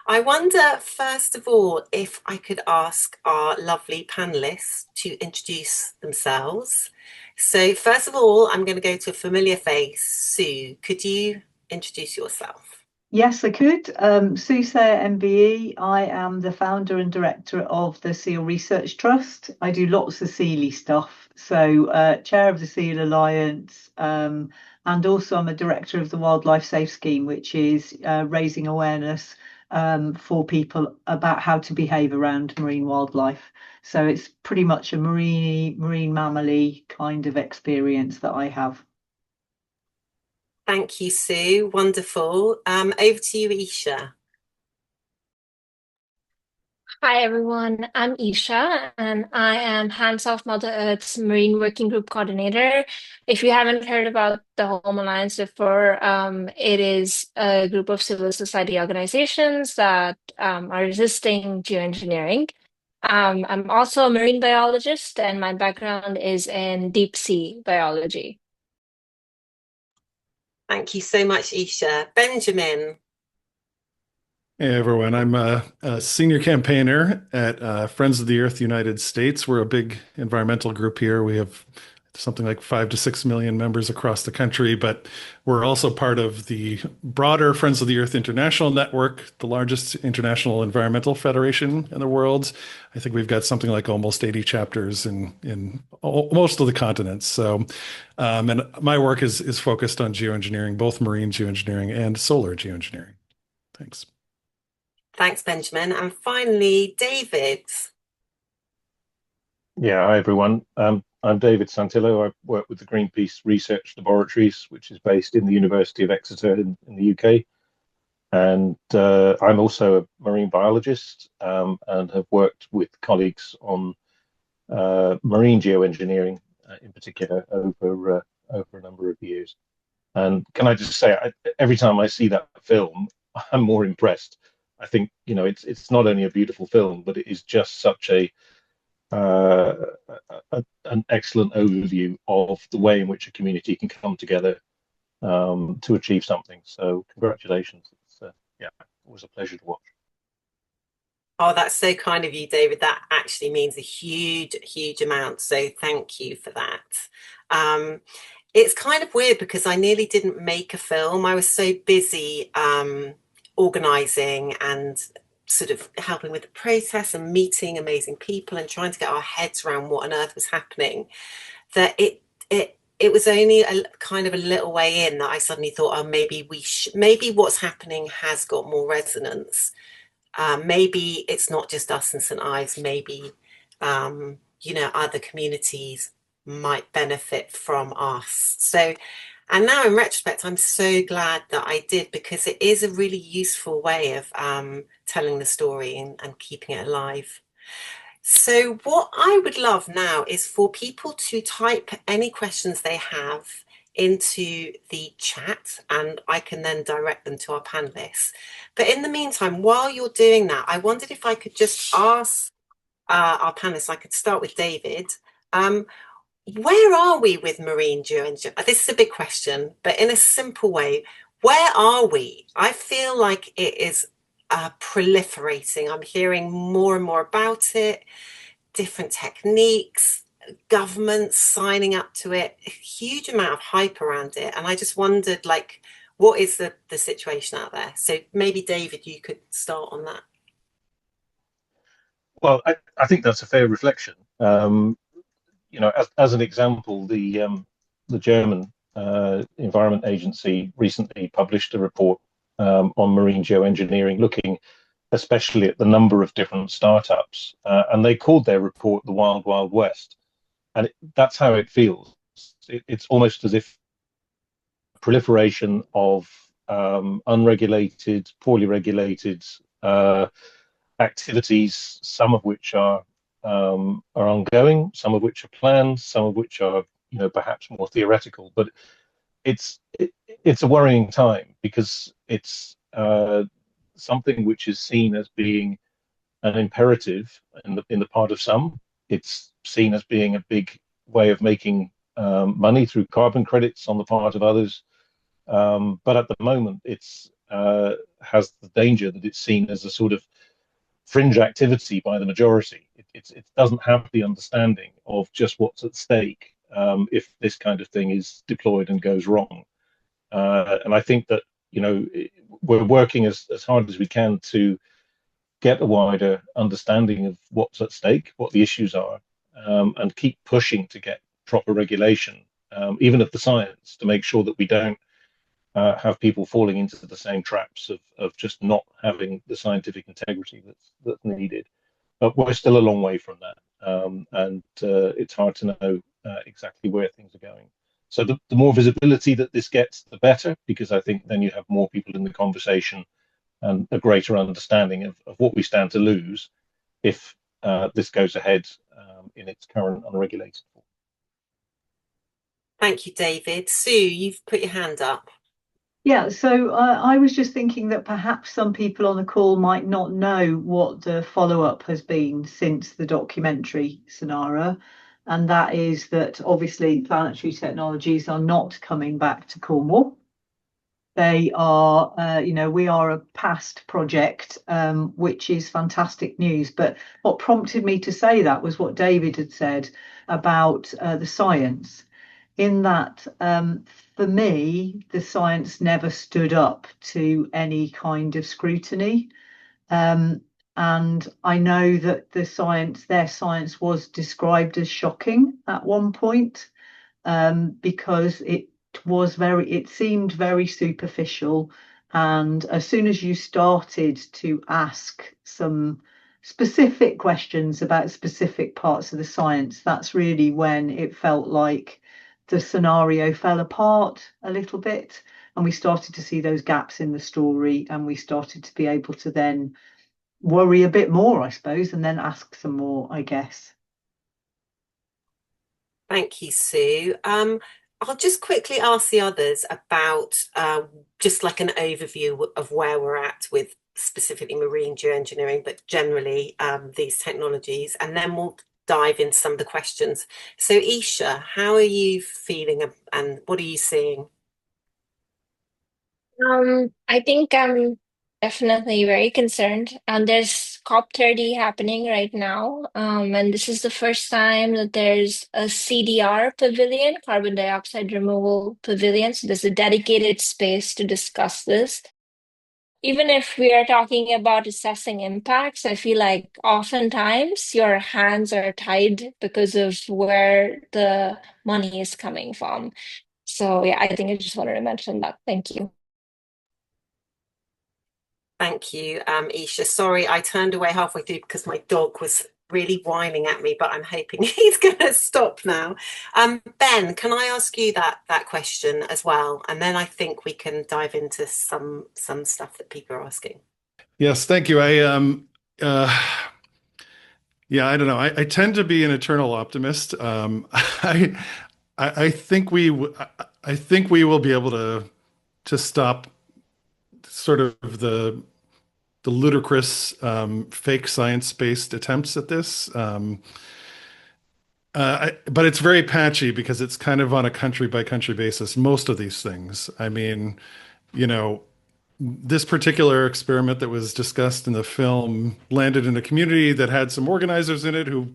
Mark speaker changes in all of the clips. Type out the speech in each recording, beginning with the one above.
Speaker 1: I wonder, first of all, if I could ask our lovely panelists to introduce themselves. So, first of all, I'm going to go to a familiar face. Sue, could you introduce yourself?
Speaker 2: Yes, I could. Sue Sayre, MBE. I am the founder and director of the Seal Research Trust. I do lots of Sealy stuff. So, chair of the Seal Alliance, and also I'm a director of the Wildlife Safe Scheme, which is raising awareness for people about how to behave around marine wildlife. So it's pretty much a marine mammal kind of experience that I have.
Speaker 1: Thank you, Sue. Wonderful. Over to you, Eesha.
Speaker 3: Hi everyone, I'm Eesha and I am Hands Off Mother Earth's Marine Working Group Coordinator. If you haven't heard about the Home Alliance before, it is a group of civil society organizations that are resisting geoengineering. I'm also a marine biologist and my background is in deep sea biology.
Speaker 1: Thank you so much, Eesha. Benjamin.
Speaker 4: Hey everyone, I'm a senior campaigner at Friends of the Earth United States. We're a big environmental group here. We have something like 5 to 6 million members across the country, but we're also part of the broader Friends of the Earth International Network, the largest international environmental federation in the world. I think we've got something like almost 80 chapters in most of the continents. And my work is focused on geoengineering, both marine geoengineering and solar geoengineering. Thanks.
Speaker 1: Thanks, Benjamin. And finally, David.
Speaker 5: Yeah, hi everyone. I'm David Santillo. I work with the Greenpeace Research Laboratories, which is based in the University of Exeter in the UK. And I'm also a marine biologist and have worked with colleagues on marine geoengineering in particular over a number of years. And can I just say, every time I see that film, I'm more impressed. I think, it's not only a beautiful film, but it is just such uh, an excellent overview of the way in which a community can come together to achieve something. So congratulations. It's yeah, it was a pleasure to watch.
Speaker 1: Oh, that's so kind of you, David. That actually means a huge, huge amount. So thank you for that. Um, it's kind of weird because I nearly didn't make a film. I was so busy organizing and sort of helping with the process and meeting amazing people and trying to get our heads around what on earth was happening that it was only a kind of a little way in that I suddenly thought, oh, maybe what's happening has got more resonance. Maybe it's not just us in St. Ives. Maybe other communities might benefit from us. So, and now in retrospect, I'm so glad that I did because it is a really useful way of telling the story and keeping it alive. So, what I would love now is for people to type any questions they have into the chat and I can then direct them to our panelists. But in the meantime, while you're doing that, I wondered if I could just ask our panelists, I could start with David. Where are we with marine geoengineering? This is a big question, but in a simple way, where are we? I feel like it is proliferating. I'm hearing more and more about it, different techniques, governments signing up to it, a huge amount of hype around it. And I just wondered, like, what is the situation out there? So maybe David, you could start on that.
Speaker 5: Well, I think that's a fair reflection. As an example, the German Environment Agency recently published a report on marine geoengineering, looking especially at the number of different startups, and they called their report the Wild Wild West, and that's how it feels. It's almost as if proliferation of unregulated, poorly regulated activities, some of which are ongoing, some of which are planned, some of which are perhaps more theoretical. But it's a worrying time because it's something which is seen as being an imperative in the part of some. It's seen as being a big way of making money through carbon credits on the part of others. But at the moment, it's has the danger that it's seen as a sort of fringe activity by the majority. It doesn't have the understanding of just what's at stake if this kind of thing is deployed and goes wrong. And I think that, we're working as hard as we can to get a wider understanding of what's at stake, what the issues are, and keep pushing to get proper regulation, even of the science, to make sure that we don't have people falling into the same traps of just not having the scientific integrity that's needed. But we're still a long way from that, and it's hard to know exactly where things are going. So the more visibility that this gets, the better, because I think then you have more people in the conversation and a greater understanding of what we stand to lose if this goes ahead in its current unregulated form.
Speaker 1: Thank you, David. Sue, you've put your hand up.
Speaker 2: Yeah, so I was just thinking that perhaps some people on the call might not know what the follow-up has been since the documentary Senara, and that is that obviously planetary technologies are not coming back to Cornwall. They are, we are a past project, which is fantastic news. But what prompted me to say that was what David had said about the science, in that for me, the science never stood up to any kind of scrutiny. And I know that their science was described as shocking at one point, because it seemed very superficial. And as soon as you started to ask some specific questions about specific parts of the science, that's really when it felt like the scenario fell apart a little bit. And we started to see those gaps in the story, and we started to be able to then worry a bit more, I suppose, and then ask some more, I guess.
Speaker 1: Thank you, Sue. I'll just quickly ask the others about just like an overview of where we're at with specifically marine geoengineering, but generally these technologies, and then we'll dive into some of the questions. So, Eesha, how are you feeling and what are you seeing?
Speaker 3: I think I'm definitely very concerned. There's COP30 happening right now, and this is the first time that there's a CDR pavilion, carbon dioxide removal pavilion. So there's a dedicated space to discuss this. Even if we are talking about assessing impacts, I feel like oftentimes your hands are tied because of where the money is coming from. So yeah, I think I just wanted to mention that. Thank you.
Speaker 1: Thank you, Eesha. Sorry, I turned away halfway through because my dog was really whining at me, but I'm hoping he's going to stop now. Ben, can I ask you that question as well? And then I think we can dive into some stuff that people are asking.
Speaker 4: Yes, thank you. Yeah, I don't know. I tend to be an eternal optimist. I think I think we will be able to stop sort of the ludicrous fake science-based attempts at this. But it's very patchy because it's kind of on a country by country basis, most of these things. I mean, you know, this particular experiment that was discussed in the film landed in a community that had some organizers in it who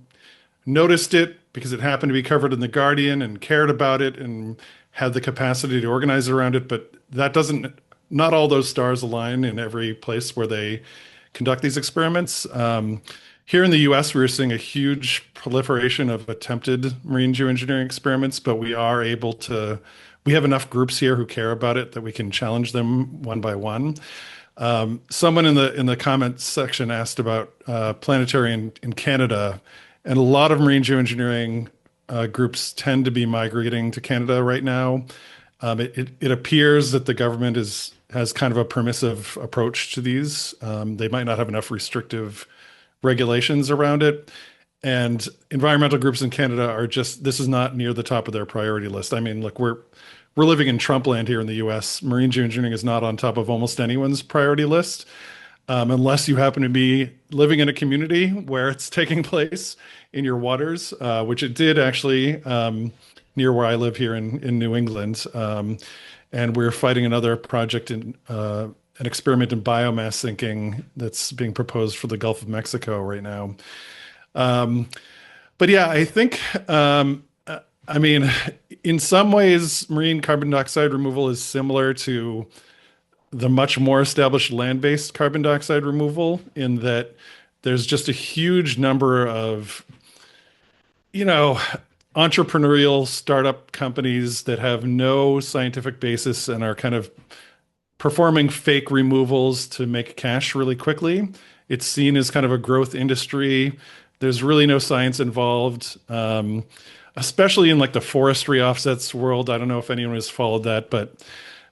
Speaker 4: noticed it because it happened to be covered in the Guardian and cared about it and had the capacity to organize around it. But that doesn't, not all those stars align in every place where they conduct these experiments. Here in the US, we're seeing a huge proliferation of attempted marine geoengineering experiments, but we have enough groups here who care about it that we can challenge them one by one. Someone in the comments section asked about planetary in Canada, and a lot of marine geoengineering groups tend to be migrating to Canada right now. It appears that the government has kind of a permissive approach to these. They might not have enough restrictive regulations around it. And environmental groups in Canada this is not near the top of their priority list. I mean, look, we're living in Trump land here in the US. Marine geoengineering is not on top of almost anyone's priority list, unless you happen to be living in a community where it's taking place in your waters, which it did actually near where I live here in New England. And we're fighting another project an experiment in biomass sinking that's being proposed for the Gulf of Mexico right now. Um, but yeah, I think, I mean, in some ways, marine carbon dioxide removal is similar to the much more established land-based carbon dioxide removal in that there's just a huge number of, you know, entrepreneurial startup companies that have no scientific basis and are kind of performing fake removals to make cash really quickly. It's seen as kind of a growth industry. There's really no science involved, especially in like the forestry offsets world. I don't know if anyone has followed that, but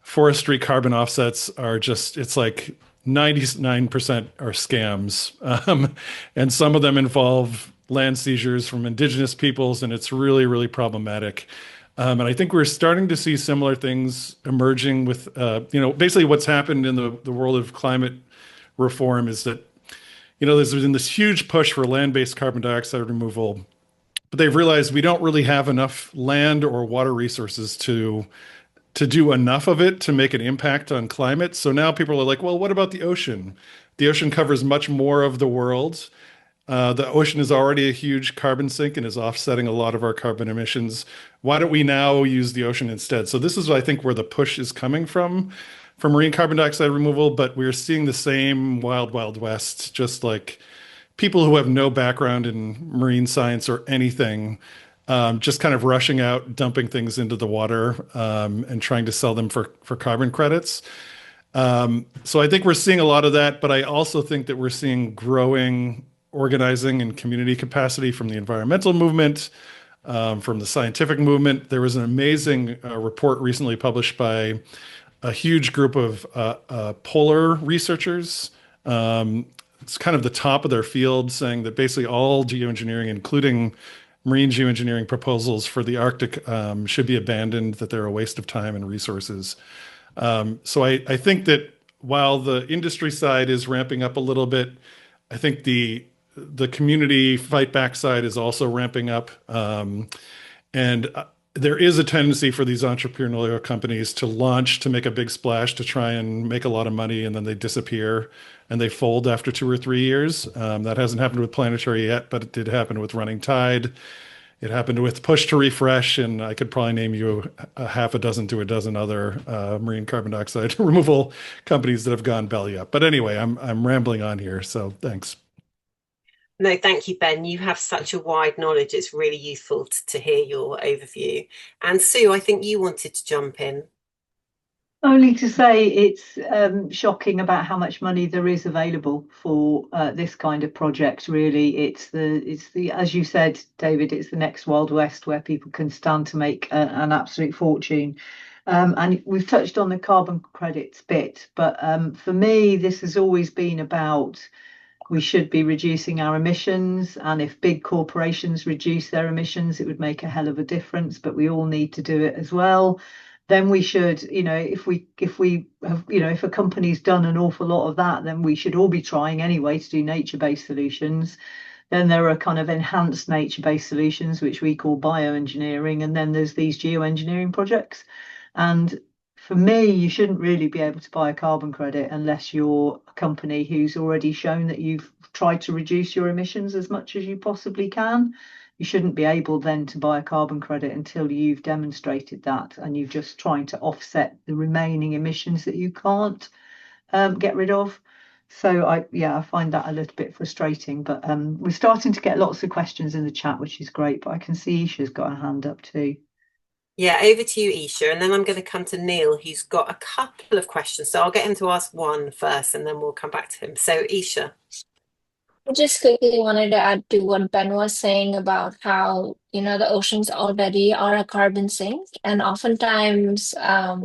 Speaker 4: forestry carbon offsets are just, it's like 99% are scams. And some of them involve land seizures from indigenous peoples, and it's really, really problematic. And I think we're starting to see similar things emerging with, basically what's happened in the world of climate reform is that, there's been this huge push for land-based carbon dioxide removal, but they've realized we don't really have enough land or water resources to do enough of it to make an impact on climate. So now people are like, well, what about the ocean? The ocean covers much more of the world. The ocean is already a huge carbon sink and is offsetting a lot of our carbon emissions. Why don't we now use the ocean instead? So this is, I think, where the push is coming from for marine carbon dioxide removal, but we're seeing the same wild, wild west, just like people who have no background in marine science or anything, just kind of rushing out, dumping things into the water, and trying to sell them for carbon credits. So I think we're seeing a lot of that, but I also think that we're seeing growing organizing and community capacity from the environmental movement, from the scientific movement. There was an amazing report recently published by a huge group of polar researchers. It's kind of the top of their field, saying that basically all geoengineering, including marine geoengineering proposals for the Arctic, should be abandoned, that they're a waste of time and resources. So I think that while the industry side is ramping up a little bit, I think the community fight back side is also ramping up. And there is a tendency for these entrepreneurial companies to launch, to make a big splash, to try and make a lot of money, and then they disappear and they fold after 2 or 3 years. That hasn't happened with Planetary yet, but it did happen with Running Tide. It happened with Push to Refresh, and I could probably name you a half a dozen to a dozen other marine carbon dioxide removal companies that have gone belly up. But anyway, I'm rambling on here, so thanks.
Speaker 1: No, thank you, Ben. You have such a wide knowledge. It's really useful to hear your overview. And Sue, I think you wanted to jump in.
Speaker 2: Only to say it's shocking about how much money there is available for this kind of project. Really, it's the as you said, David, it's the next Wild West where people can stand to make an absolute fortune. And we've touched on the carbon credits bit, but for me, this has always been about we should be reducing our emissions, and if big corporations reduce their emissions, it would make a hell of a difference, but we all need to do it as well. Then we should, if we have, if a company's done an awful lot of that, then we should all be trying anyway to do nature-based solutions. Then there are kind of enhanced nature-based solutions, which we call bioengineering, and then there's these geoengineering projects. And for me, you shouldn't really be able to buy a carbon credit unless you're a company who's already shown that you've tried to reduce your emissions as much as you possibly can. You shouldn't be able then to buy a carbon credit until you've demonstrated that and you're just trying to offset the remaining emissions that you can't get rid of. So I find that a little bit frustrating, but we're starting to get lots of questions in the chat, which is great, but I can see Eesha's got her hand up too.
Speaker 1: Yeah, over to you, Eesha, and then I'm going to come to Neil, who's got a couple of questions. So I'll get him to ask one first, and then we'll come back to him. So, Eesha.
Speaker 3: I just quickly wanted to add to what Ben was saying about how, the oceans already are a carbon sink, and oftentimes, yeah,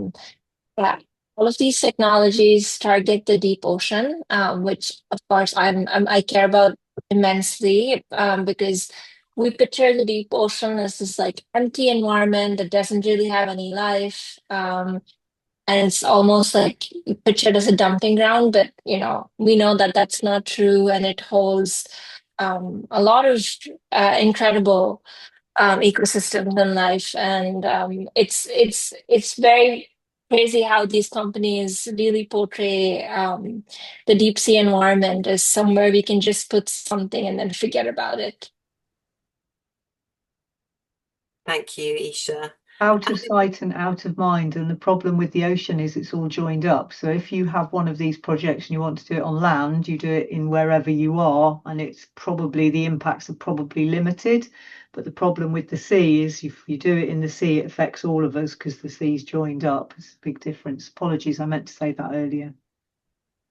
Speaker 3: all of these technologies target the deep ocean, which of course I care about immensely, because we picture the deep ocean as this like empty environment that doesn't really have any life. And it's almost like pictured as a dumping ground, but we know that that's not true, and it holds a lot of incredible ecosystems and life, and it's very Crazy how these companies really portray the deep sea environment as somewhere we can just put something and then forget about it.
Speaker 1: Thank you, Eesha.
Speaker 2: Out of sight and out of mind. And the problem with the ocean is it's all joined up. So if you have one of these projects and you want to do it on land, you do it in wherever you are, and it's probably the impacts are probably limited. But the problem with the sea is if you do it in the sea, it affects all of us because the sea's joined up. It's a big difference. Apologies, I meant to say that earlier.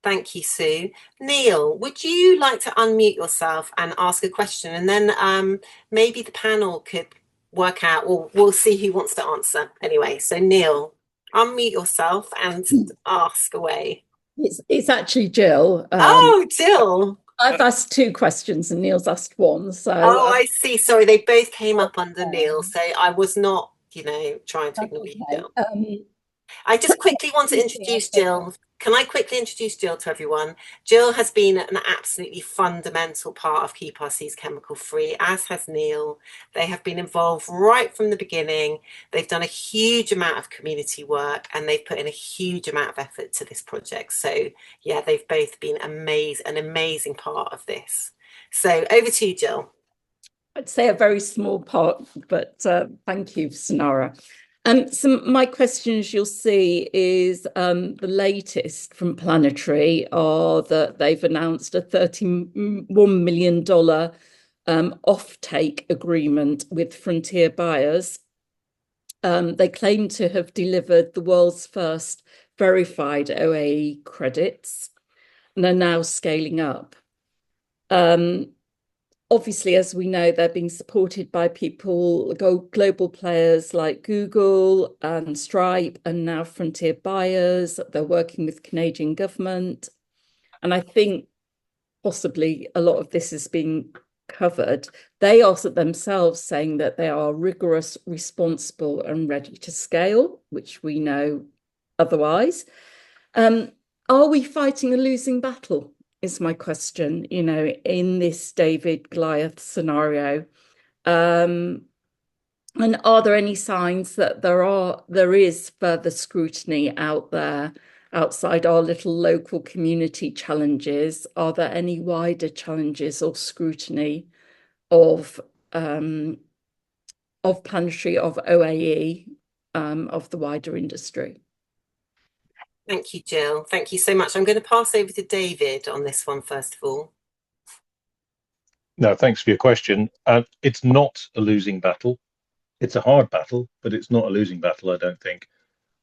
Speaker 1: Thank you, Sue. Neil, would you like to unmute yourself and ask a question? And then maybe the panel could work out, or we'll see who wants to answer. Anyway, so Neil, unmute yourself and ask away.
Speaker 6: It's actually Jill.
Speaker 1: Oh, Jill.
Speaker 6: I've asked two questions and Neil's asked one. So
Speaker 1: Oh, I see. Sorry, they both came up under Neil. So I was not, trying to ignore you, Jill. I just quickly want to introduce Jill. Can I quickly introduce Jill to everyone? Jill has been an absolutely fundamental part of Keep Our Seas Chemical Free, as has Neil. They have been involved right from the beginning. They've done a huge amount of community work and they've put in a huge amount of effort to this project. So yeah, they've both been an amazing part of this. So over to you, Jill.
Speaker 6: I'd say a very small part, but thank you, Senara. So my questions you'll see is the latest from Planetary are that they've announced a $31 million offtake agreement with Frontier Buyers. They claim to have delivered the world's first verified OAE credits and are now scaling up. Obviously, as we know, they're being supported by global players like Google and Stripe and now Frontier Buyers. They're working with Canadian government. And I think possibly a lot of this is being covered. They are themselves saying that they are rigorous, responsible and ready to scale, which we know otherwise. Are we fighting a losing battle? Is my question, in this David Goliath scenario. And are there any signs that there is further scrutiny out there outside our little local community challenges? Are there any wider challenges or scrutiny of Planetary, of OAE, of the wider industry?
Speaker 1: Thank you, Jill. Thank you so much. I'm going to pass over to David on this one, first of all.
Speaker 5: No, thanks for your question. It's not a losing battle. It's a hard battle, but it's not a losing battle, I don't think.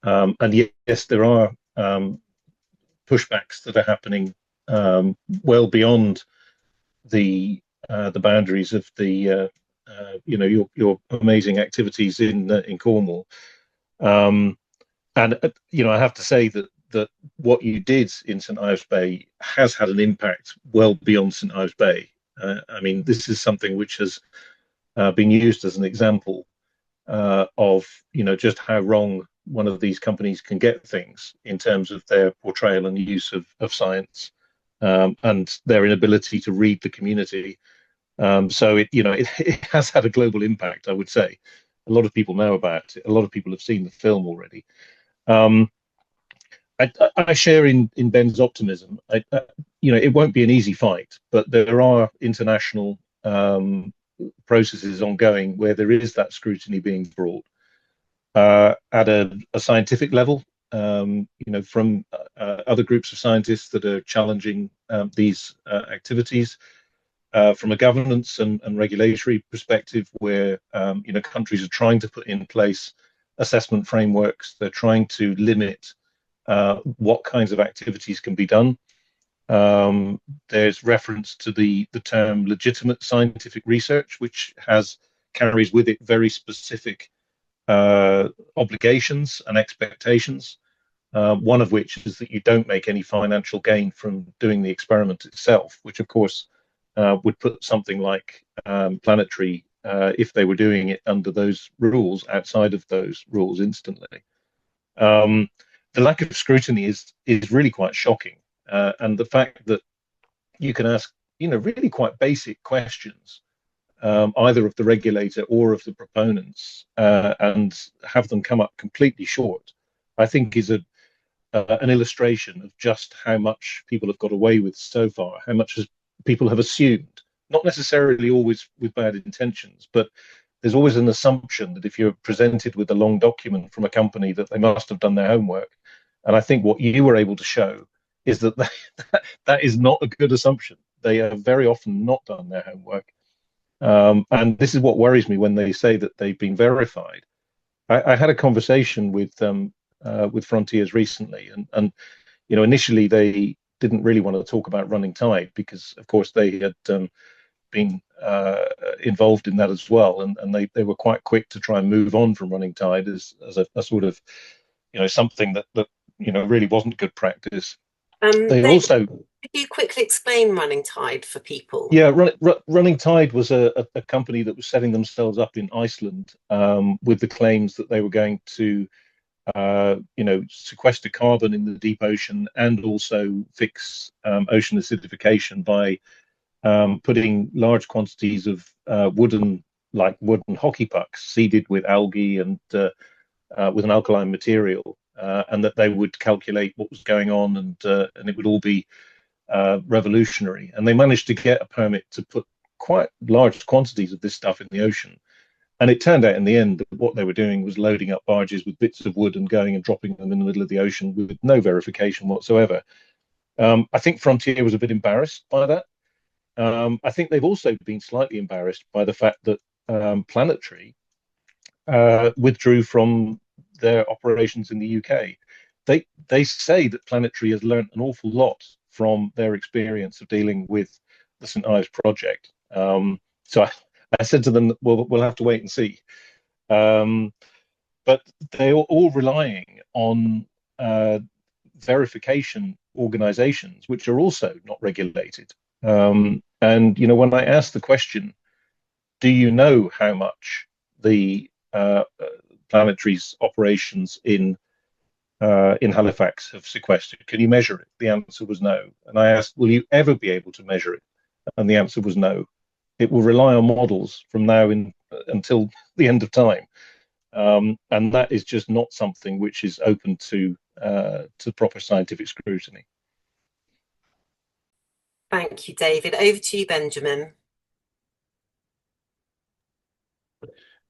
Speaker 5: And yes, there are pushbacks that are happening well beyond the boundaries of the your amazing activities in Cornwall. And I have to say that what you did in St.Ives Bay has had an impact well beyond St.Ives Bay. I mean, this is something which has been used as an example of just how wrong one of these companies can get things in terms of their portrayal and use of science and their inability to read the community. So it has had a global impact, I would say. A lot of people know about it. A lot of people have seen the film already. I share in Ben's optimism. It won't be an easy fight, but there are international processes ongoing where there is that scrutiny being brought at a scientific level. From other groups of scientists that are challenging these activities. From a governance and regulatory perspective, where countries are trying to put in place assessment frameworks, they're trying to limit what kinds of activities can be done. There's reference to the term legitimate scientific research, which carries with it very specific obligations and expectations. One of which is that you don't make any financial gain from doing the experiment itself, which of course would put something like Planetary, if they were doing it under those rules, outside of those rules instantly. The lack of scrutiny is really quite shocking, and the fact that you can ask really quite basic questions, either of the regulator or of the proponents, and have them come up completely short. I think is an illustration of just how much people have got away with so far, how much people have assumed, not necessarily always with bad intentions, but there's always an assumption that if you're presented with a long document from a company that they must have done their homework. And I think what you were able to show is that that is not a good assumption. They have very often not done their homework. And this is what worries me when they say that they've been verified. I had a conversation with Frontiers recently, and initially they didn't really want to talk about running tide because, of course, they had been involved in that as well, and they were quite quick to try and move on from running tide as a sort of something that really wasn't good practice. They
Speaker 1: Dave,
Speaker 5: also
Speaker 1: could you quickly explain running tide for people?
Speaker 5: Yeah, Running Tide was a company that was setting themselves up in Iceland with the claims that they were going to sequester carbon in the deep ocean and also fix ocean acidification by putting large quantities of wooden hockey pucks seeded with algae and with an alkaline material, and that they would calculate what was going on, and it would all be revolutionary. And they managed to get a permit to put quite large quantities of this stuff in the ocean. And it turned out in the end that what they were doing was loading up barges with bits of wood and going and dropping them in the middle of the ocean with no verification whatsoever. I think Frontier was a bit embarrassed by that. I think they've also been slightly embarrassed by the fact that Planetary withdrew from their operations in the UK. They say that Planetary has learned an awful lot from their experience of dealing with the St. Ives project. So I said to them, well, we'll have to wait and see. But they're all relying on verification organizations, which are also not regulated. And, when I asked the question, do you know how much the Planetary's operations in Halifax have sequestered? Can you measure it? The answer was no. And I asked, will you ever be able to measure it? And the answer was no. It will rely on models from now until the end of time. And that is just not something which is open to proper scientific scrutiny.
Speaker 1: Thank you, David. Over to you, Benjamin.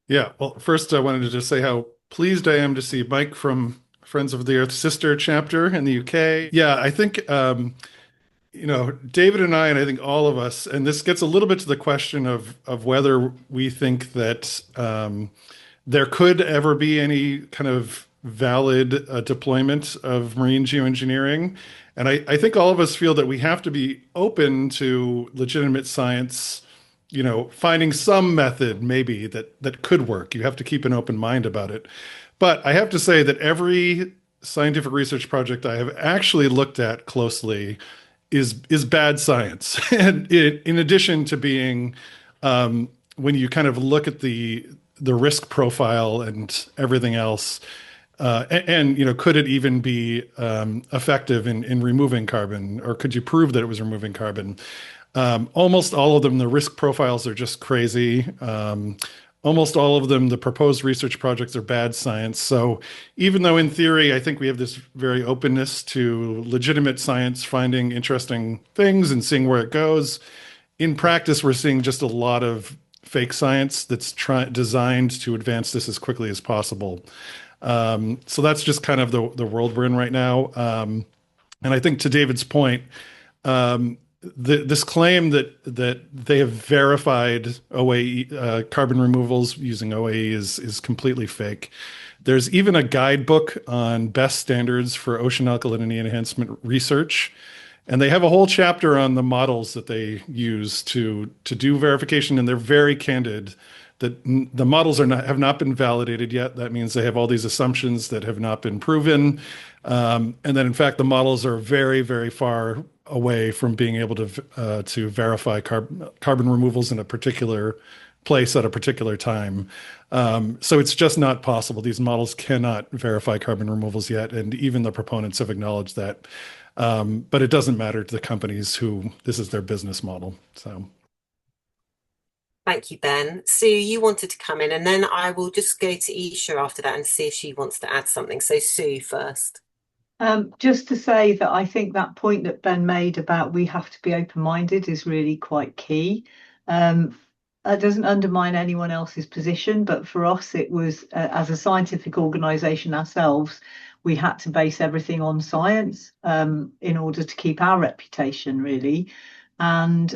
Speaker 4: Yeah, well, first I wanted to just say how pleased I am to see Mike from Friends of the Earth Sister chapter in the UK. Yeah, I think David and I think all of us, and this gets a little bit to the question of whether we think that there could ever be any kind of valid deployment of marine geoengineering. And I think all of us feel that we have to be open to legitimate science, finding some method maybe that could work. You have to keep an open mind about it. But I have to say that every scientific research project I have actually looked at closely is bad science. And in addition to being, when you kind of look at the risk profile and everything else, could it even be effective in removing carbon, or could you prove that it was removing carbon? Almost all of them, the risk profiles are just crazy. Almost all of them, the proposed research projects are bad science. So even though in theory, I think we have this very openness to legitimate science, finding interesting things and seeing where it goes, in practice, we're seeing just a lot of fake science that's designed to advance this as quickly as possible. So that's just kind of the world we're in right now. And I think to David's point, this claim that they have verified OAE carbon removals using OAE is completely fake. There's even a guidebook on best standards for ocean alkalinity enhancement research, and they have a whole chapter on the models that they use to do verification, and they're very candid that the models have not been validated yet. That means they have all these assumptions that have not been proven, and that in fact the models are very, very far away from being able to verify carbon removals in a particular place at a particular time. So it's just not possible. These models cannot verify carbon removals yet, and even the proponents have acknowledged that. But it doesn't matter to the companies who this is their business model. So.
Speaker 1: Thank you, Ben. Sue, you wanted to come in, and then I will just go to Eesha after that and see if she wants to add something. So, Sue first.
Speaker 2: Just to say that I think that point that Ben made about we have to be open-minded is really quite key. That doesn't undermine anyone else's position, but for us, it was as a scientific organisation ourselves, we had to base everything on science in order to keep our reputation, really. And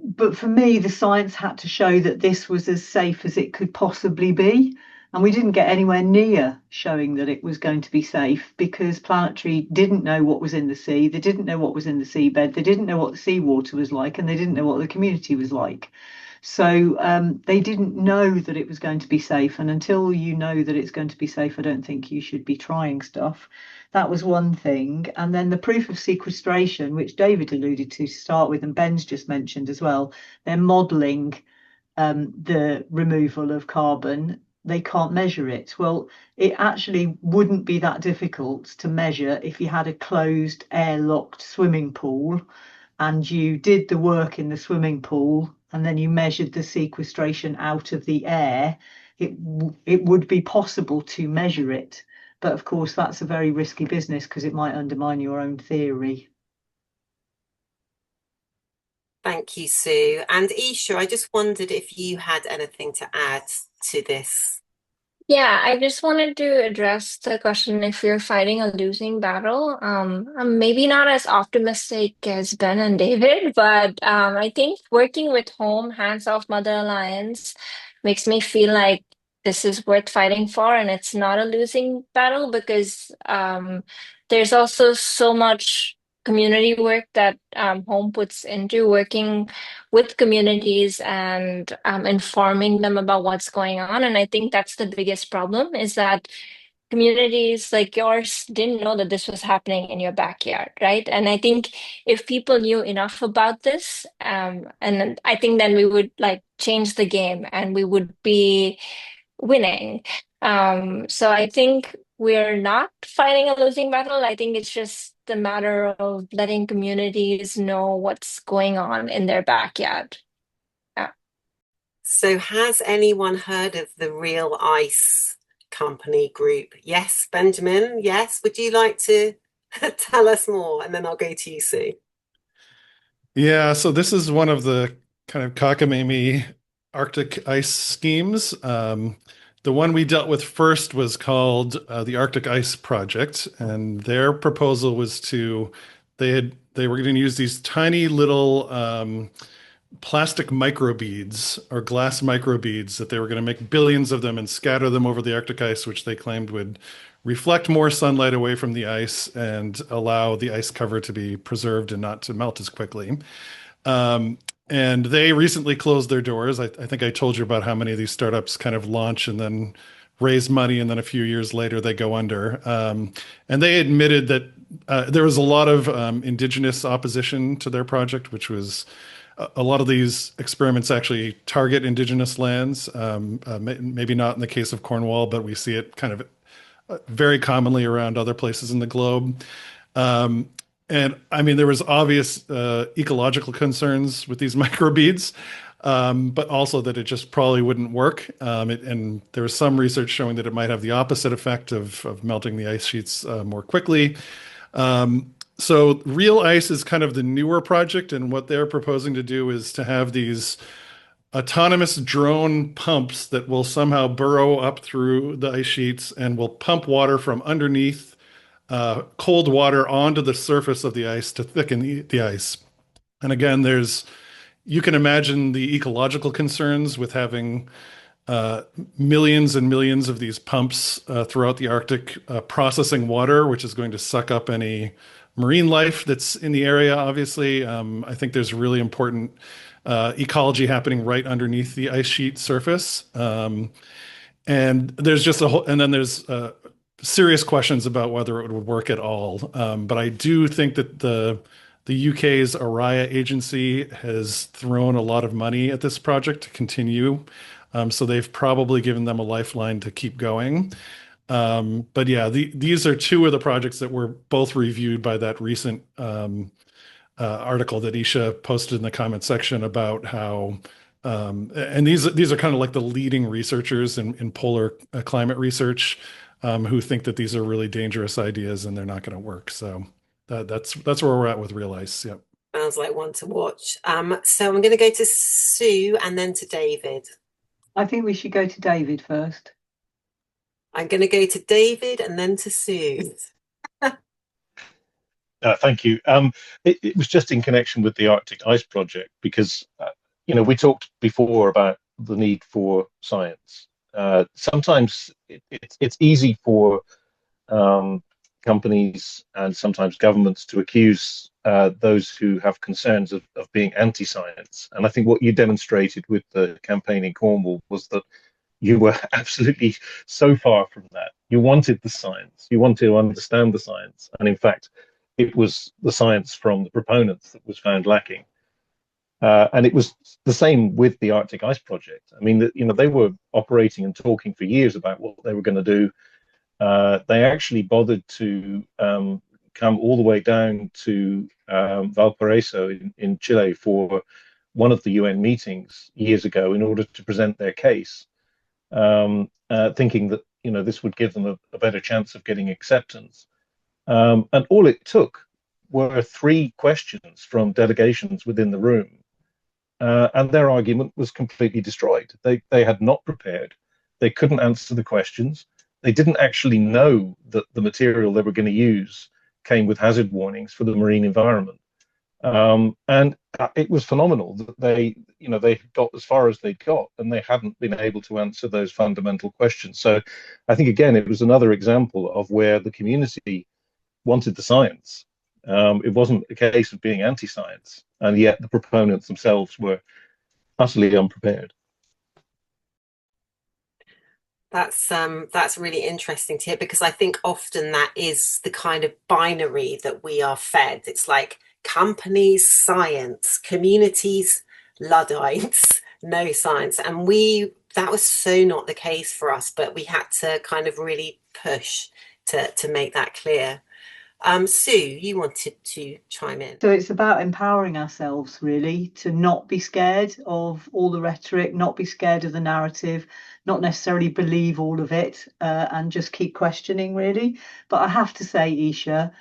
Speaker 2: but for me, the science had to show that this was as safe as it could possibly be. And we didn't get anywhere near showing that it was going to be safe because Planetary didn't know what was in the sea. They didn't know what was in the seabed. They didn't know what the seawater was like, and they didn't know what the community was like. So they didn't know that it was going to be safe. And until you know that it's going to be safe, I don't think you should be trying stuff. That was one thing. And then the proof of sequestration, which David alluded to start with, and Ben's just mentioned as well, they're modelling the removal of carbon. They can't measure it. Well, it actually wouldn't be that difficult to measure if you had a closed, air-locked swimming pool and you did the work in the swimming pool and then you measured the sequestration out of the air. It would be possible to measure it. But of course, that's a very risky business because it might undermine your own theory.
Speaker 1: Thank you, Sue. And Eesha, I just wondered if you had anything to add to this.
Speaker 3: Yeah, I just wanted to address the question if you're fighting a losing battle. I'm maybe not as optimistic as Ben and David, but I think working with Home Hands Off Mother Alliance makes me feel like this is worth fighting for, and it's not a losing battle because there's also so much community work that Home puts into working with communities and informing them about what's going on. And I think that's the biggest problem is that communities like yours didn't know that this was happening in your backyard, right? And I think if people knew enough about this, and I think then we would like change the game and we would be winning. So I think we're not fighting a losing battle. I think it's just a matter of letting communities know what's going on in their backyard. Yeah.
Speaker 1: So, has anyone heard of the Real Ice Company group? Yes, Benjamin. Yes. Would you like to tell us more? And then I'll go to you, Sue.
Speaker 4: Yeah, so this is one of the kind of cockamamie Arctic ice schemes. The one we dealt with first was called the Arctic Ice Project, and their proposal was they were going to use these tiny little plastic microbeads or glass microbeads that they were going to make billions of them and scatter them over the Arctic ice, which they claimed would reflect more sunlight away from the ice and allow the ice cover to be preserved and not to melt as quickly. Um, and they recently closed their doors. I think I told you about how many of these startups kind of launch and then raise money, and then a few years later they go under. And they admitted that there was a lot of indigenous opposition to their project, which was a lot of these experiments actually target indigenous lands. Maybe not in the case of Cornwall, but we see it kind of very commonly around other places in the globe. Um, and I mean, there was obvious ecological concerns with these microbeads, but also that it just probably wouldn't work. And there was some research showing that it might have the opposite effect of melting the ice sheets more quickly. So Real Ice is kind of the newer project, and what they're proposing to do is to have these autonomous drone pumps that will somehow burrow up through the ice sheets and will pump water from underneath cold water onto the surface of the ice to thicken the ice. And again, you can imagine the ecological concerns with having uh, millions and millions of these pumps throughout the Arctic processing water, which is going to suck up any marine life that's in the area, obviously. I think there's really important ecology happening right underneath the ice sheet surface. And there's just and then there's serious questions about whether it would work at all. But I do think that the UK's ARIA agency has thrown a lot of money at this project to continue. So they've probably given them a lifeline to keep going. But yeah, these are two of the projects that were both reviewed by that recent article that Eesha posted in the comment section about how, and these are kind of like the leading researchers in polar climate research, who think that these are really dangerous ideas and they're not going to work. So that's where we're at with real ice. Yep.
Speaker 1: Sounds like one to watch. So I'm going to go to Sue and then to David.
Speaker 2: I think we should go to David first.
Speaker 1: I'm going to go to David and then to Sue.
Speaker 5: Thank you. It was just in connection with the Arctic Ice Project because, we talked before about the need for science. Sometimes it's easy for companies and sometimes governments to accuse those who have concerns of being anti-science. And I think what you demonstrated with the campaign in Cornwall was that you were absolutely so far from that. You wanted the science. You wanted to understand the science. And in fact, it was the science from the proponents that was found lacking. And it was the same with the Arctic Ice Project. I mean, they were operating and talking for years about what they were going to do. They actually bothered to come all the way down to Valparaiso in Chile for one of the UN meetings years ago in order to present their case, thinking that this would give them a better chance of getting acceptance. And all it took were 3 questions from delegations within the room, and their argument was completely destroyed. They had not prepared. They couldn't answer the questions. They didn't actually know that the material they were going to use came with hazard warnings for the marine environment. And it was phenomenal that they got as far as they got, and they hadn't been able to answer those fundamental questions. So I think, again, it was another example of where the community wanted the science. It wasn't a case of being anti-science, and yet the proponents themselves were utterly unprepared.
Speaker 1: That's really interesting to hear, because I think often that is the kind of binary that we are fed. It's like companies, science, communities, Luddites, no science. And that was so not the case for us, but we had to kind of really push to make that clear. Sue, you wanted to chime in.
Speaker 2: So it's about empowering ourselves, really, to not be scared of all the rhetoric, not be scared of the narrative, not necessarily believe all of it, and just keep questioning, really. But I have to say, Eesha,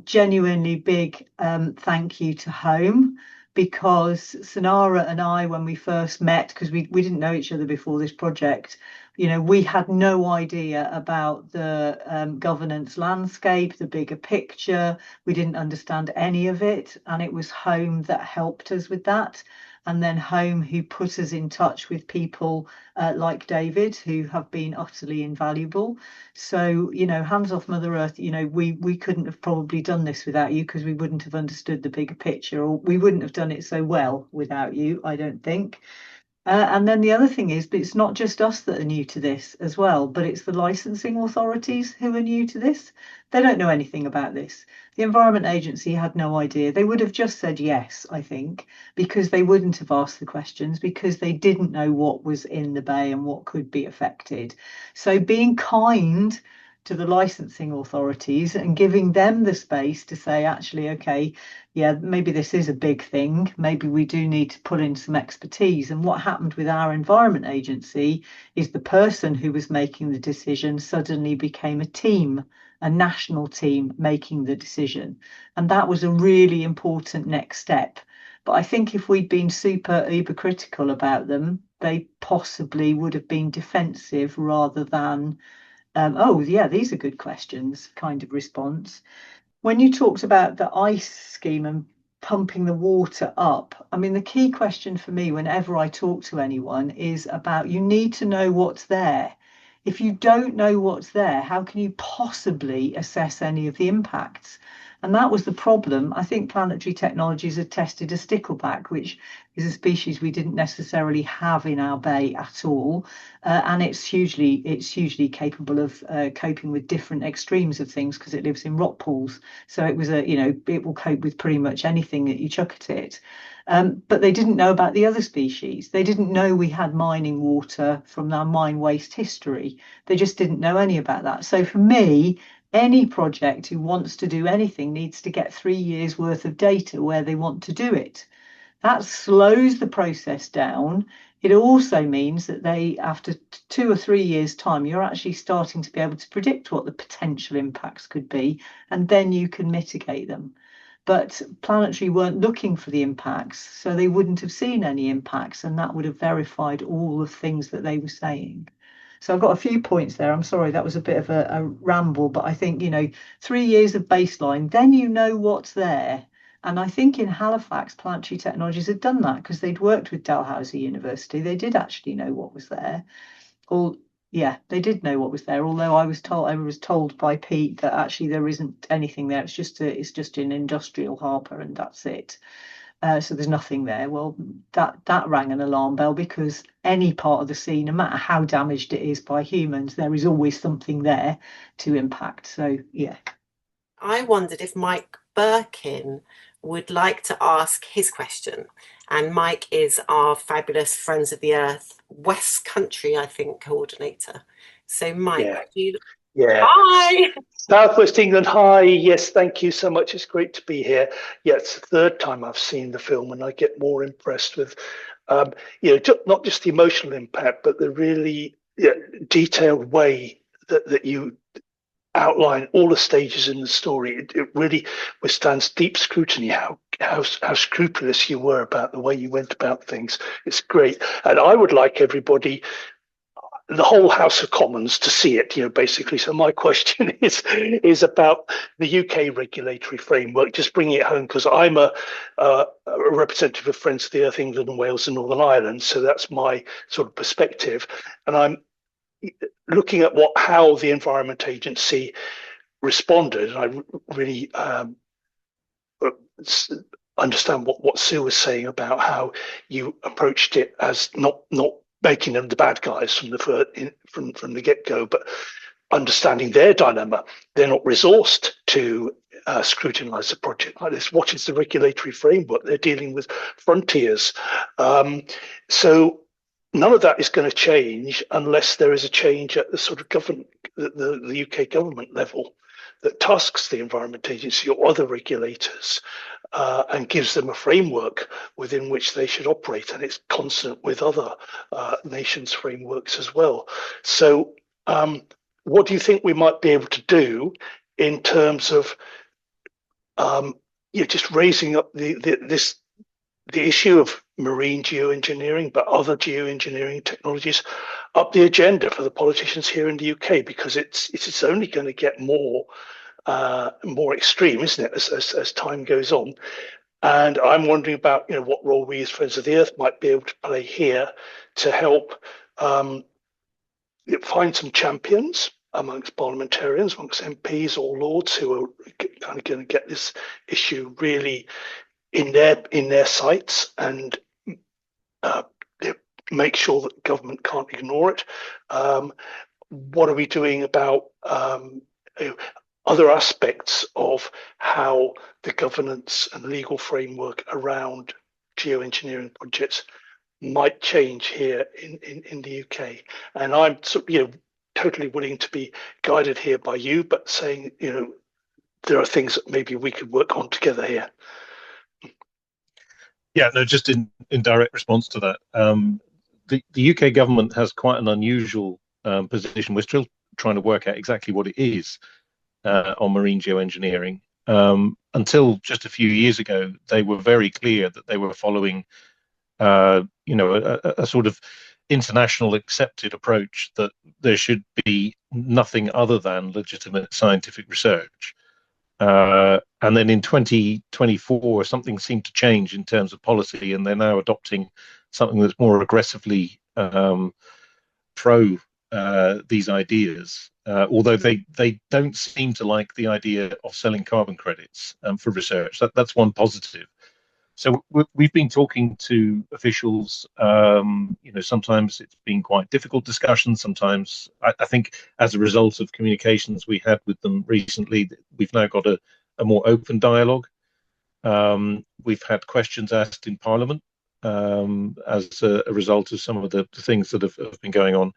Speaker 2: genuinely big thank you to Home, because Senara and I, when we first met, because we didn't know each other before this project, we had no idea about the governance landscape, the bigger picture. We didn't understand any of it, and it was Home that helped us with that. And then Home, who put us in touch with people like David, who have been utterly invaluable. So, hands off Mother Earth, we couldn't have probably done this without you, because we wouldn't have understood the bigger picture, or we wouldn't have done it so well without you, I don't think. And then the other thing is, but it's not just us that are new to this as well, but it's the licensing authorities who are new to this. They don't know anything about this. The Environment Agency had no idea. They would have just said yes, I think, because they wouldn't have asked the questions, because they didn't know what was in the bay and what could be affected. So being kind to the licensing authorities and giving them the space to say, actually, okay, yeah, maybe this is a big thing. Maybe we do need to pull in some expertise. And what happened with our Environment Agency is the person who was making the decision suddenly became a team, a national team making the decision. And that was a really important next step. But I think if we'd been super uber critical about them, they possibly would have been defensive rather than oh, yeah, these are good questions kind of response. When you talked about the ice scheme and pumping the water up, I mean, the key question for me whenever I talk to anyone is about, you need to know what's there. If you don't know what's there, how can you possibly assess any of the impacts? And that was the problem. I think Planetary Technologies had tested a stickleback, which is a species we didn't necessarily have in our bay at all, and it's hugely capable of coping with different extremes of things, because it lives in rock pools. So it was it will cope with pretty much anything that you chuck at it. But they didn't know about the other species. They didn't know we had mining water from our mine waste history. They just didn't know any about that. So for me, Any project who wants to do anything needs to get 3 years worth of data where they want to do it. That slows the process down. It also means that after 2 or 3 years' time, you're actually starting to be able to predict what the potential impacts could be, and then you can mitigate them. But Planetary weren't looking for the impacts, so they wouldn't have seen any impacts, and that would have verified all the things that they were saying. So I've got a few points there. I'm sorry, that was a bit of a ramble, but I think, 3 years of baseline, then you know what's there. And I think in Halifax, Planetary Technologies had done that because they'd worked with Dalhousie University. They did actually know what was there. Yeah, they did know what was there. Although I was told by Pete that actually there isn't anything there. It's just an industrial harbour and that's it. So there's nothing there. Well, that rang an alarm bell because any part of the sea, no matter how damaged it is by humans, there is always something there to impact. So yeah.
Speaker 1: I wondered if Mike Birkin would like to ask his question. And Mike is our fabulous Friends of the Earth West Country, I think, coordinator. So Mike,
Speaker 7: Yeah.
Speaker 1: would you...
Speaker 7: Yeah.
Speaker 1: Hi!
Speaker 7: Southwest England, hi. Yes, thank you so much. It's great to be here. Yeah, it's the third time I've seen the film, and I get more impressed with, not just the emotional impact, but the really detailed way that you outline all the stages in the story. It really withstands deep scrutiny. How scrupulous you were about the way you went about things. It's great, and I would like everybody, the whole House of Commons, to see it, basically. So my question is about the UK regulatory framework, just bringing it home, because I'm a representative of Friends of the Earth, England and Wales and Northern Ireland. So that's my sort of perspective. And I'm looking at how the Environment Agency responded. And I really understand what Sue was saying about how you approached it as not making them the bad guys from the get-go, but understanding their dilemma. They're not resourced to scrutinize a project like this. What is the regulatory framework? They're dealing with frontiers. So none of that is going to change unless there is a change at the sort of the UK government level that tasks the Environment Agency or other regulators and gives them a framework within which they should operate, and it's consonant with other nations' frameworks as well. So what do you think we might be able to do in terms of just raising up the issue of marine geoengineering, but other geoengineering technologies up the agenda for the politicians here in the UK, because it's only going to get more extreme, isn't it, as time goes on? And I'm wondering about what role we as Friends of the Earth might be able to play here to help find some champions amongst parliamentarians, amongst MPs or lords who are kind of going to get this issue really in their sights and make sure that government can't ignore it. What are we doing about other aspects of how the governance and legal framework around geoengineering projects might change here in the UK? And I'm totally willing to be guided here by you, but saying there are things that maybe we could work on together here.
Speaker 5: Yeah, no, just in direct response to that, the UK government has quite an unusual position. We're still trying to work out exactly what it is on marine geoengineering. Until just a few years ago, they were very clear that they were following, a sort of international accepted approach that there should be nothing other than legitimate scientific research. And then in 2024, something seemed to change in terms of policy, and they're now adopting something that's more aggressively pro these ideas, although they don't seem to like the idea of selling carbon credits for research. That's one positive. So we've been talking to officials. Sometimes it's been quite difficult discussions. Sometimes I think as a result of communications we had with them recently, we've now got a more open dialogue. We've had questions asked in Parliament as a result of some of the things that have been going on.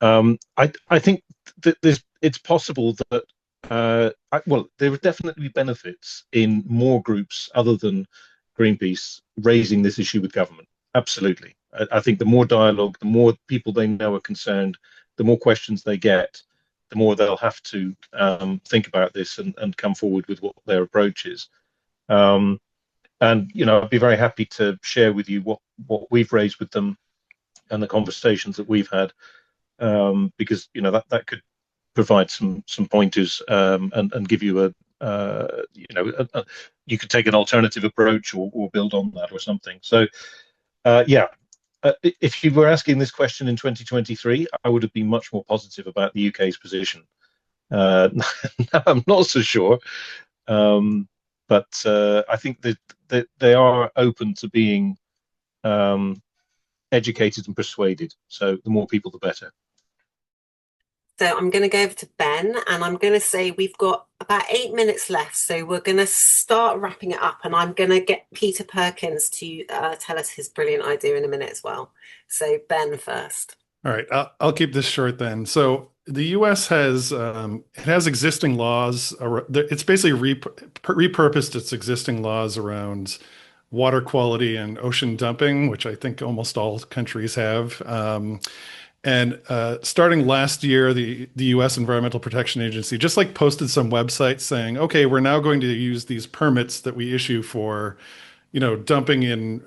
Speaker 5: I think that it's possible that Well, there would definitely be benefits in more groups other than Greenpeace raising this issue with government. Absolutely. I think the more dialogue, the more people they know are concerned, the more questions they get, the more they'll have to think about this and come forward with what their approach is. Um, and I'd be very happy to share with you what we've raised with them and the conversations that we've had, because that could provide some pointers, and give you you could take an alternative approach or build on that or something. So yeah, if you were asking this question in 2023, I would have been much more positive about the UK's position. Now I'm not so sure, but I think that they are open to being educated and persuaded. So the more people, the better.
Speaker 1: So I'm going to go over to Ben, and I'm going to say we've got about 8 minutes left. So we're going to start wrapping it up, and I'm going to get Peter Perkins to tell us his brilliant idea in a minute as well. So Ben first.
Speaker 4: All right, I'll keep this short then. So the U.S. has it has existing laws. It's basically repurposed its existing laws around water quality and ocean dumping, which I think almost all countries have. And starting last year, the U.S. Environmental Protection Agency just like posted some websites saying, okay, we're now going to use these permits that we issue for, dumping in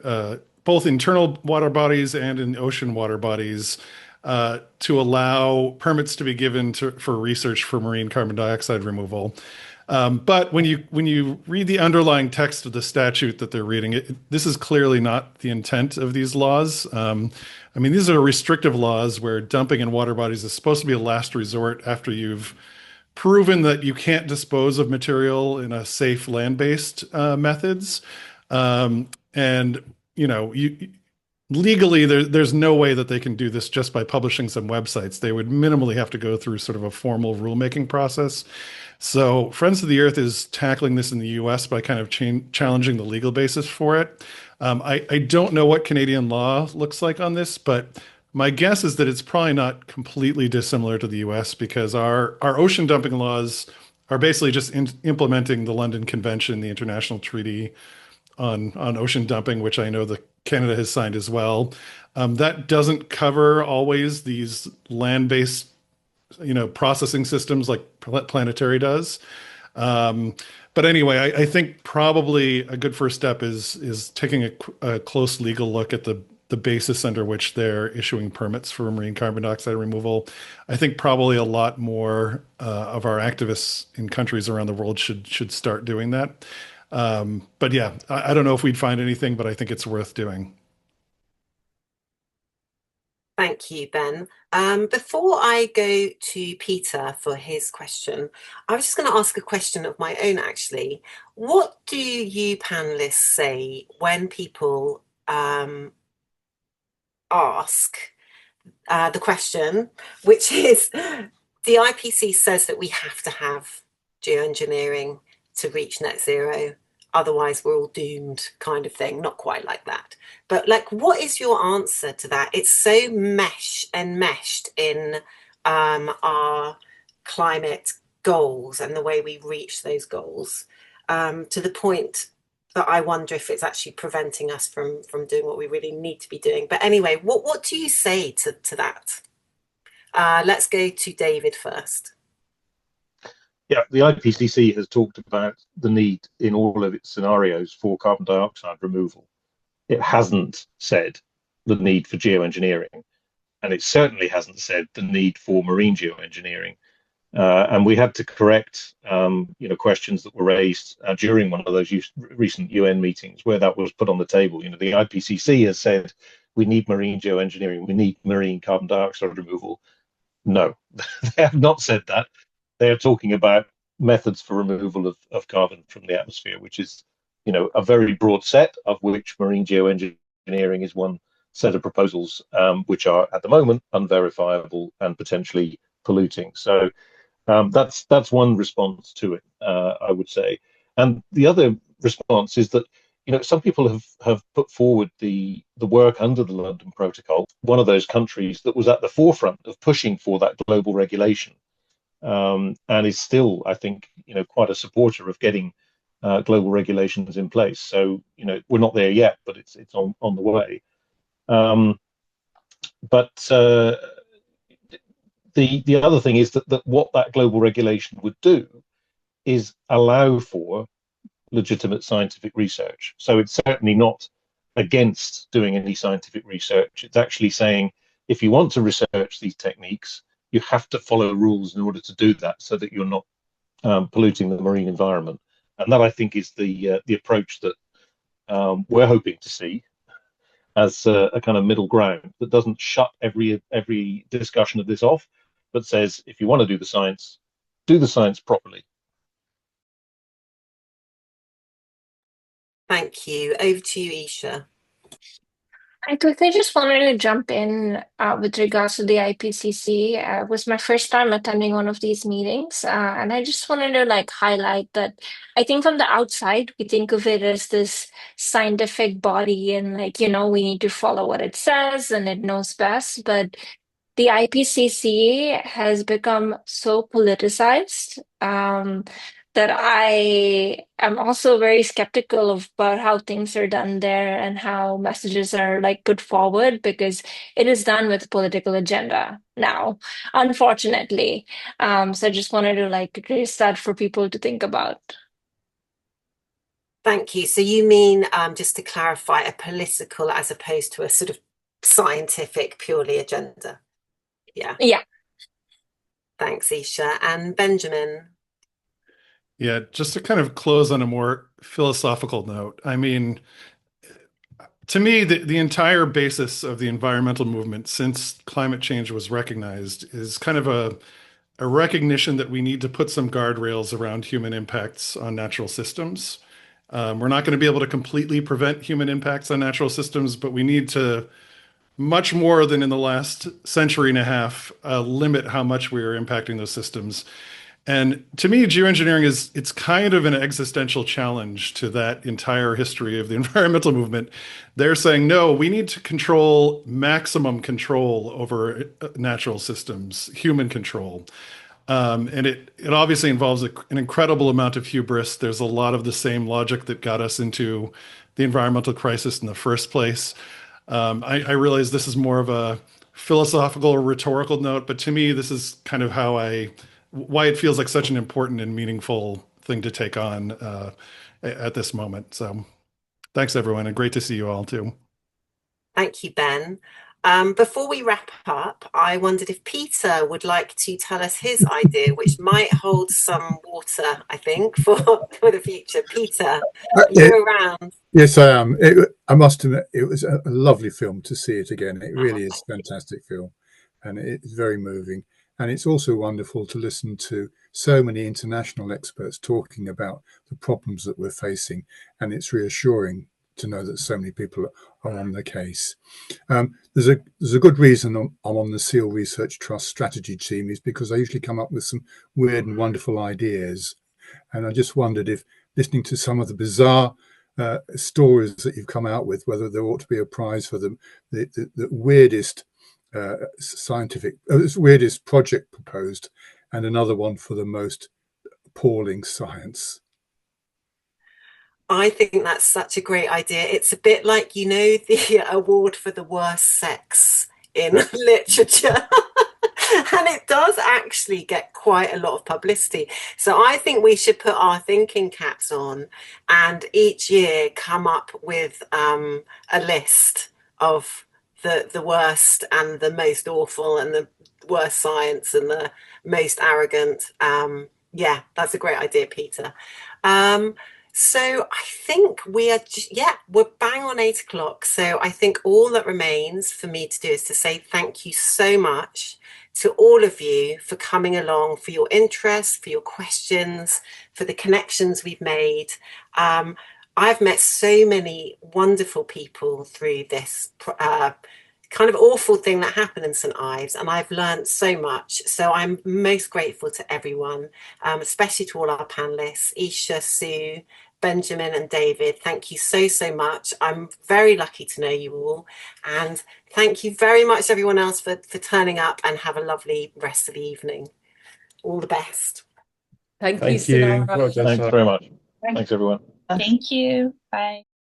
Speaker 4: both internal water bodies and in ocean water bodies, to allow permits to be given for research for marine carbon dioxide removal. But when you read the underlying text of the statute that they're reading, this is clearly not the intent of these laws. I mean, these are restrictive laws where dumping in water bodies is supposed to be a last resort after you've proven that you can't dispose of material in a safe land-based methods. And legally, there's no way that they can do this just by publishing some websites. They would minimally have to go through sort of a formal rulemaking process. So Friends of the Earth is tackling this in the US by kind of challenging the legal basis for it. I don't know what Canadian law looks like on this, but my guess is that it's probably not completely dissimilar to the US, because our ocean dumping laws are basically just implementing the London Convention, the international treaty on ocean dumping, which I know that Canada has signed as well. That doesn't cover always these land-based processing systems like Planetary does. But anyway, I think probably a good first step is taking a close legal look at the basis under which they're issuing permits for marine carbon dioxide removal. I think probably a lot more of our activists in countries around the world should start doing that. But yeah, I don't know if we'd find anything, but I think it's worth doing.
Speaker 1: Thank you, Ben. Before I go to Peter for his question, I was just going to ask a question of my own, actually. What do you panelists say when people ask the question, which is the IPC says that we have to have geoengineering to reach net zero, otherwise we're all doomed, kind of thing. Not quite like that, but like, what is your answer to that? It's so meshed in our climate goals and the way we reach those goals, to the point that I wonder if it's actually preventing us from doing what we really need to be doing. But anyway, what do you say to that? Let's go to David first.
Speaker 5: Yeah, the IPCC has talked about the need in all of its scenarios for carbon dioxide removal. It hasn't said the need for geoengineering, and it certainly hasn't said the need for marine geoengineering. And we had to correct, questions that were raised during one of those recent UN meetings where that was put on the table. The IPCC has said we need marine geoengineering, we need marine carbon dioxide removal. No, they have not said that. They are talking about methods for removal of carbon from the atmosphere, which is, a very broad set, of which marine geoengineering is one set of proposals, which are at the moment unverifiable and potentially polluting. So that's one response to it, I would say. And the other response is that, some people have put forward the work under the London Protocol, one of those countries that was at the forefront of pushing for that global regulation. and is still, I think, quite a supporter of getting global regulations in place. So, we're not there yet, but it's on the way. But the other thing is that what that global regulation would do is allow for legitimate scientific research. So it's certainly not against doing any scientific research. It's actually saying if you want to research these techniques, you have to follow rules in order to do that, so that you're not polluting the marine environment. And that, I think, is the approach that we're hoping to see as a kind of middle ground that doesn't shut every discussion of this off, but says if you want to do the science properly.
Speaker 1: Thank you. Over to you, Eesha.
Speaker 3: I quickly just wanted to jump in with regards to the IPCC. It was my first time attending one of these meetings, and I just wanted to highlight that I think from the outside we think of it as this scientific body, and we need to follow what it says and it knows best. But the IPCC has become so politicized that I am also very skeptical about how things are done there and how messages are put forward, because it is done with a political agenda now, unfortunately. So I just wanted to raise that for people to think about.
Speaker 1: Thank you. So you mean, just to clarify, a political as opposed to a sort of scientific purely agenda? Yeah.
Speaker 3: Yeah.
Speaker 1: Thanks, Eesha. And Benjamin?
Speaker 4: Yeah, just to kind of close on a more philosophical note, I mean, to me, the entire basis of the environmental movement since climate change was recognized is kind of a recognition that we need to put some guardrails around human impacts on natural systems. We're not going to be able to completely prevent human impacts on natural systems, but we need to, much more than in the last century and a half, limit how much we are impacting those systems. And to me, geoengineering it's kind of an existential challenge to that entire history of the environmental movement. They're saying, no, we need to control maximum control over natural systems, human control. And it obviously involves an incredible amount of hubris. There's a lot of the same logic that got us into the environmental crisis in the first place. I realize this is more of a philosophical or rhetorical note, but to me, this is kind of why it feels like such an important and meaningful thing to take on at this moment. So thanks, everyone, and great to see you all too.
Speaker 1: Thank you, Ben. Before we wrap up, I wondered if Peter would like to tell us his idea, which might hold some water, I think, for the future. Peter, are you around?
Speaker 8: Yes, I am. I must admit, it was a lovely film to see it again. It really is a fantastic film, and it's very moving. And it's also wonderful to listen to so many international experts talking about the problems that we're facing. And it's reassuring to know that so many people are on the case. There's a good reason I'm on the Seal Research Trust strategy team, is because I usually come up with some weird and wonderful ideas. And I just wondered if, listening to some of the bizarre stories that you've come out with, whether there ought to be a prize for the weirdest weirdest project proposed, and another one for the most appalling science.
Speaker 1: I think that's such a great idea. It's a bit like, the award for the worst sex in literature. And it does actually get quite a lot of publicity. So I think we should put our thinking caps on and each year come up with a list of the worst and the most awful and the worst science and the most arrogant. Yeah, that's a great idea, Peter. So I think we are we're bang on 8 o'clock. So I think all that remains for me to do is to say thank you so much to all of you for coming along, for your interest, for your questions, for the connections we've made. I've met so many wonderful people through this kind of awful thing that happened in St. Ives, and I've learned so much. So I'm most grateful to everyone, especially to all our panelists, Eesha, Sue, Benjamin and David. Thank you so much. I'm very lucky to know you all. And thank you very much, everyone else, for turning up, and have a lovely rest of the evening. All the best.
Speaker 6: Thank you,
Speaker 5: Thank you.
Speaker 6: Senara.
Speaker 5: Thanks very much. Thanks, everyone.
Speaker 3: Thank you. Bye.